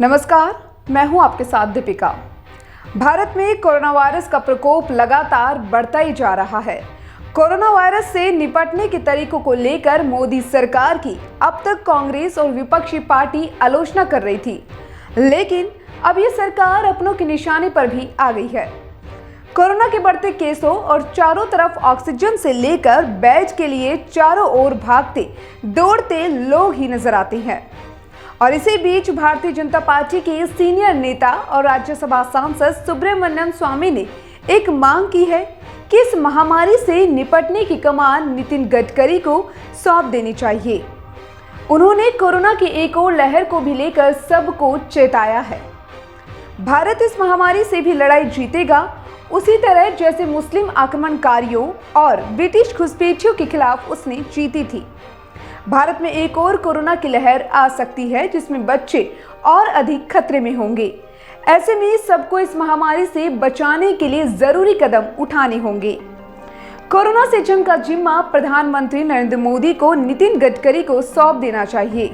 नमस्कार, मैं हूं आपके साथ दीपिका। भारत में कोरोना वायरस का प्रकोप लगातार बढ़ता ही जा रहा है। कोरोना वायरस से निपटने के तरीकों को लेकर मोदी सरकार की अब तक कांग्रेस और विपक्षी पार्टी आलोचना कर रही थी, लेकिन अब ये सरकार अपनों के निशाने पर भी आ गई है। कोरोना के बढ़ते केसों और चारों तरफ ऑक्सीजन से लेकर बेड के लिए चारों ओर भागते दौड़ते लोग ही नजर आते हैं। और इसी बीच भारतीय जनता पार्टी के सीनियर नेता और राज्यसभा सांसद सुब्रमण्यम स्वामी ने एक मांग की है कि इस महामारी से निपटने की कमान नितिन गडकरी को सौंप देनी चाहिए। उन्होंने कोरोना की एक और लहर को भी लेकर सबको चेताया है। भारत इस महामारी से भी लड़ाई जीतेगा, उसी तरह जैसे मुस्लिम आक्रमणकारियों और ब्रिटिश घुसपैठियों के खिलाफ उसने जीती थी। भारत में एक और कोरोना की लहर आ सकती है, जिसमें बच्चे और अधिक खतरे में होंगे। ऐसे में सबको इस महामारी से बचाने के लिए जरूरी कदम उठाने होंगे। कोरोना से जंग का जिम्मा प्रधानमंत्री नरेंद्र मोदी को नितिन गडकरी को सौंप देना चाहिए।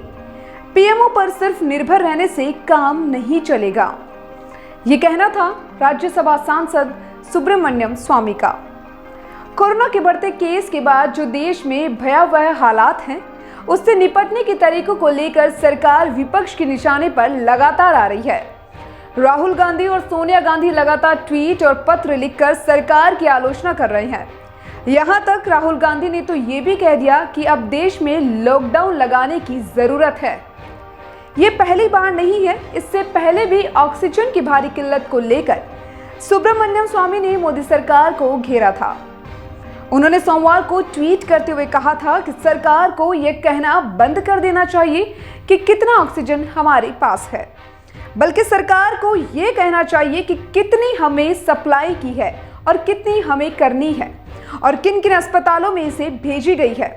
पीएमओ पर सिर्फ निर्भर रहने से काम नहीं चलेगा, ये कहना था राज्यसभा सांसद सुब्रमण्यम स्वामी का। कोरोना के बढ़ते केस के बाद जो देश में भयावह हालात हैं, उससे निपटने के तरीकों को लेकर सरकार विपक्ष के निशाने पर लगातार आ रही है। राहुल गांधी और सोनिया गांधी लगातार ट्वीट और पत्र लिखकर सरकार की आलोचना कर रहे हैं। यहां तक राहुल गांधी ने तो ये भी कह दिया कि अब देश में लॉकडाउन लगाने की जरूरत है। ये पहली बार नहीं है, इससे पहले भी ऑक्सीजन की भारी किल्लत को लेकर सुब्रमण्यम स्वामी ने मोदी सरकार को घेरा था। उन्होंने सोमवार को ट्वीट करते हुए कहा था कि सरकार को यह कहना बंद कर देना चाहिए कि कितना ऑक्सीजन हमारे पास है, बल्कि सरकार को यह कहना चाहिए कि कितनी हमें सप्लाई की है और कितनी हमें करनी है और किन किन अस्पतालों में इसे भेजी गई है।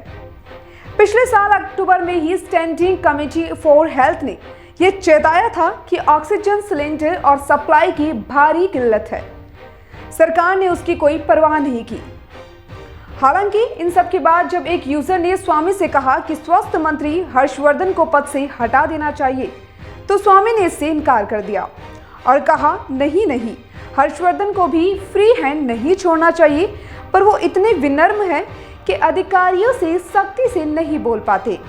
पिछले साल अक्टूबर में ही स्टैंडिंग कमेटी फॉर हेल्थ ने यह चेताया था कि ऑक्सीजन सिलेंडर और सप्लाई की भारी किल्लत है। सरकार ने उसकी कोई परवाह नहीं की। हालांकि इन सब के बाद जब एक यूजर ने स्वामी से कहा कि स्वास्थ्य मंत्री हर्षवर्धन को पद से हटा देना चाहिए, तो स्वामी ने इससे इनकार कर दिया और कहा नहीं, हर्षवर्धन को भी फ्री हैंड नहीं छोड़ना चाहिए, पर वो इतने विनम्र हैं कि अधिकारियों से सख्ती से नहीं बोल पाते।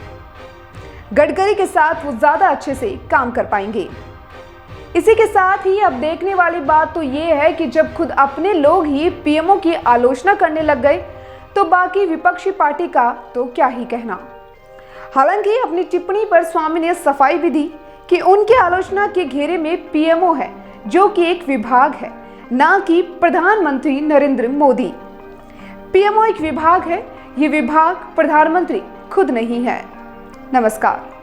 गडकरी के साथ वो ज्यादा अच्छे से काम कर पाएंगे। इसी के साथ ही अब देखने वाली बात तो ये है कि जब खुद अपने लोग ही पीएमओ की आलोचना करने लग गए, तो बाकी विपक्षी पार्टी का तो क्या ही कहना। हालांकि अपनी टिप्पणी पर स्वामी ने सफाई भी दी कि उनके आलोचना के घेरे में पीएमओ है, जो कि एक विभाग है, ना कि प्रधानमंत्री नरेंद्र मोदी। पीएमओ एक विभाग है, ये विभाग प्रधानमंत्री खुद नहीं है। नमस्कार।